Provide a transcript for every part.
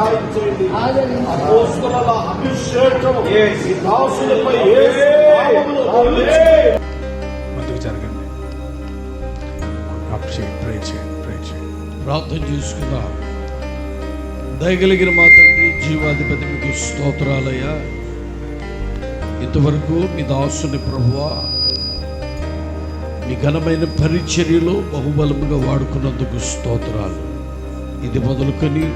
సహాయం చేయండి. అపోస్తలుల అభిషేకం ఈ దాసులపై యేసు నామములో నిలిచి ముందుకు జరగండి. ప్రే చేయండి. ప్రార్థన చేసుకుందాం. దయగలిగిన మా తండ్రి, జీవాధిపతి, మీకు స్తోత్రాలయ్యా. ఇంతవరకు మీ దాసుని ప్రభువా మీ ఘనమైన పరిచర్యలో బహుబలముగా వాడుకున్నందుకు స్తోత్రాలు. ఇది మొదలుకొని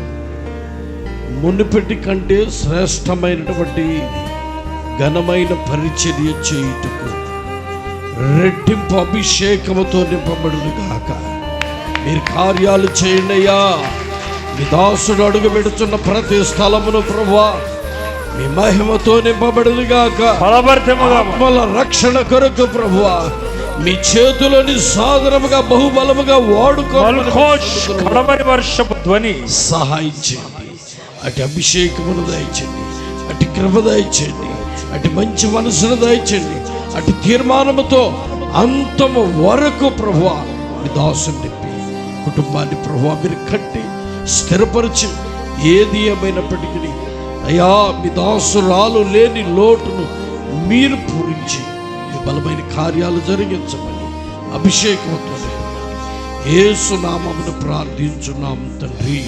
మునుపటి కంటే శ్రేష్టమైనటువంటి ఘనమైన పరిచర్య చేయుటకు రెట్టింపు అభిషేకముతో నింపబడును గాక. మీరు కార్యాలు చేయండి అయ్యా. మీ దాసుడు అడుగు పెడుతున్న ప్రతి స్థలమును ప్రభువా మీ మహిమతో నింపబడును గాక. ఆత్మల రక్షణ కొరకు ప్రభువా మీ చేతులని సాధనముగా బహుబలముగా వాడుకోవాలి. వర్షపు ధ్వని సహాయం చేయండి. అటు అభిషేకమును దయచేయండి, అటు కృప దయచేయండి, అటు మంచి మనసును దయచేయండి, అటు తీర్మానముతో అంతము వరకు ప్రభువా మీ దాసుని నింపి కుటుంబాన్ని ప్రభువా మీరు కట్టి స్థిరపరిచి ఏది ఏమైనప్పటికీ అయ్యా మీ దాసురాలు లేని లోటును మీరు పూరించి మీ బలమైన కార్యాలు జరిగించమని అభిషేకంతో యేసు నామమును ప్రార్థించున్నాం తండ్రి.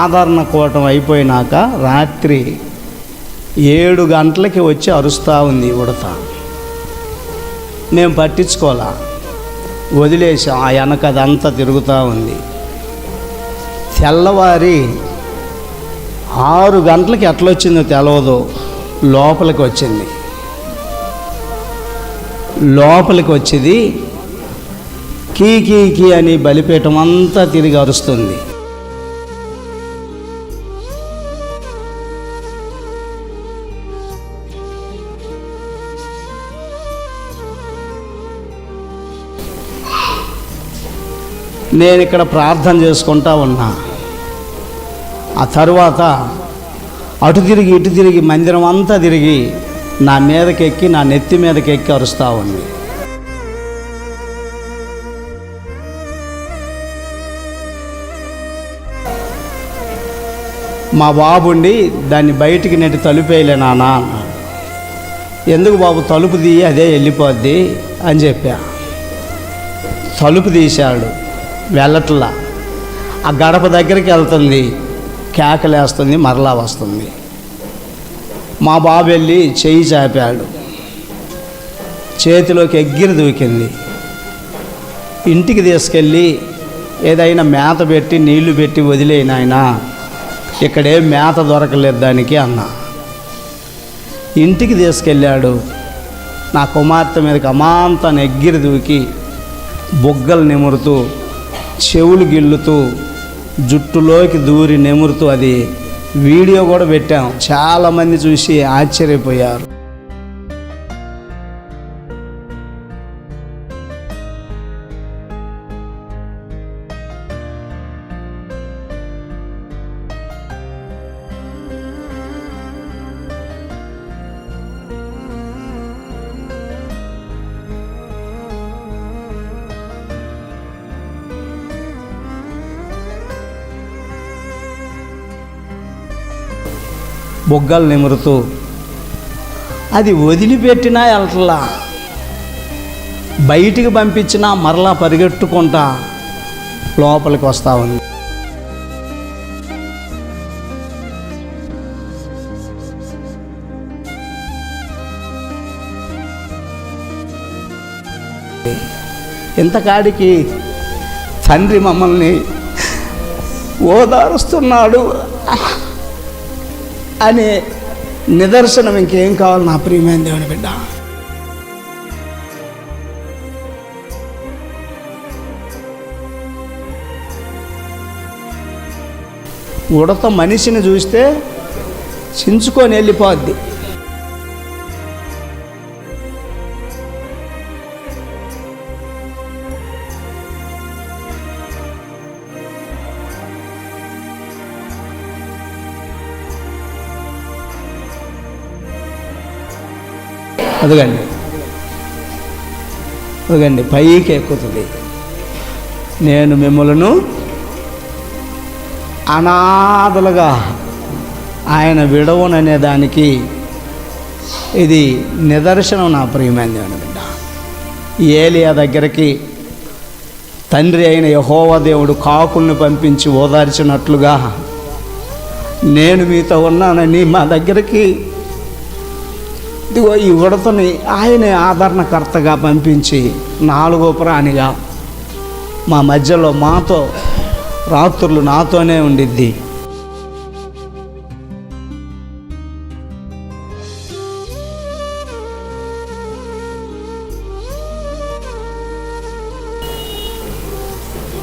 ఆదరణ కూటం అయిపోయినాక రాత్రి 7 గంటలకి వచ్చి అరుస్తూ ఉంది ఉడత. మేము పట్టించుకోవాలా, వదిలేసాం. ఆ వెనక అదంతా తిరుగుతూ ఉంది. తెల్లవారి 6 గంటలకి ఎట్లొచ్చిందో తెలవదు, లోపలికి వచ్చింది. లోపలికి వచ్చేది కీ కీ కీ అని బలిపీఠం అంతా తిరిగి అరుస్తుంది. నేను ఇక్కడ ప్రార్థన చేసుకుంటా ఉన్నా. ఆ తరువాత అటు తిరిగి ఇటు తిరిగి మందిరం అంతా తిరిగి నా మీదకెక్కి నా నెత్తి మీదకెక్కి అరుస్తూ ఉంది. మా బాబుండి దాన్ని బయటికి నెట్టి తలుపేయలే నాన్న అన్నాడు. ఎందుకు బాబు, తలుపు తీయి, అదే వెళ్ళిపోద్ది అని చెప్పా. తలుపు తీశాడు, వెళ్ళట్లా. ఆ గడప దగ్గరికి వెళ్తుంది, కేకలేస్తుంది, మరలా వస్తుంది. మా బాబు వెళ్ళి చెయ్యి చాపాడు, చేతిలోకి ఎగ్గిరి దూకింది. ఇంటికి తీసుకెళ్ళి ఏదైనా మేత పెట్టి నీళ్లు పెట్టి వదిలేనాయనా, ఇక్కడేం మేత దొరకలేదు దానికి అన్నా. ఇంటికి తీసుకెళ్ళాడు. నా కుమార్తె మీదకి అమాంతాన్ని ఎగ్గిరి దూకి బుగ్గలు నిమురుతూ, చెవులు గిల్లుతూ, జుట్టులోకి దూరి నెమురుతూ, అది వీడియో కూడా పెట్టాం. చాలామంది చూసి ఆశ్చర్యపోయారు. బొగ్గలు నిమురుతూ అది వదిలిపెట్టినా వెళ్ళట్లా, బయటికి పంపించినా మరలా పరిగెట్టుకుంటా లోపలికి వస్తూ ఉంది. ఇంతకాడికి తండ్రి మమ్మల్ని ఓదారుస్తున్నాడు అనే నిదర్శనం ఇంకేం కావాలి నా ప్రియమైన దేవుని బిడ్డ? ఉడత మనిషిని చూస్తే చించుకొని వెళ్ళిపోద్ది. అదిగండి పైకి ఎక్కుతుంది. నేను మిమ్మలను అనాథలుగా ఆయన విడవననే దానికి ఇది నిదర్శనం నా ప్రియమైన దేవుని బిడ్డ. ఏలియా దగ్గరికి తండ్రి అయిన యెహోవా దేవుడు కాకుల్ని పంపించి ఓదార్చినట్లుగా నేను మీతో ఉన్నానని మా దగ్గరికి ఇదిగో ఈ ఉడతని ఆయనే ఆదరణకర్తగా పంపించి 4వ ప్రాణిగా మా మధ్యలో మాతో రాత్రులు నాతోనే ఉండిద్ది.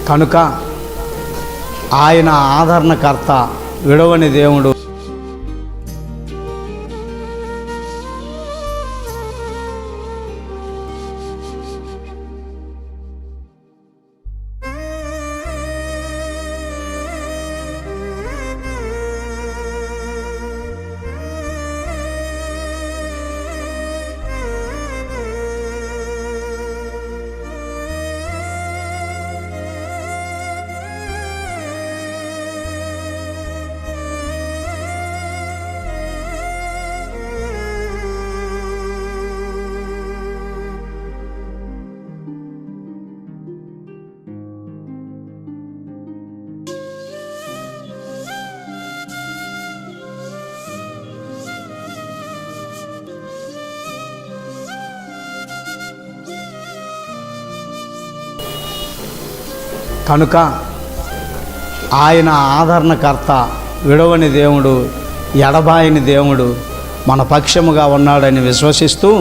కనుక ఆయన ఆదరణకర్త, విడవని దేవుడు. కనుక ఆయన ఆదరణకర్త, విడవని దేవుడు, ఎడబాయని దేవుడు మన పక్షముగా ఉన్నాడని విశ్వసిస్తూ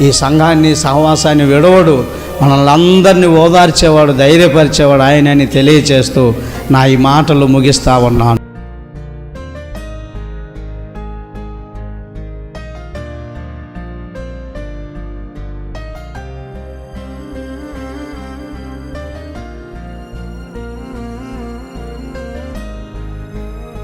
ఈ సంఘాన్ని, సహవాసాన్ని విడవడు, మనల్ని అందరినీ ఓదార్చేవాడు, ధైర్యపరిచేవాడు ఆయనని తెలియచేస్తూ నా ఈ మాటలు ముగిస్తా ఉన్నాను.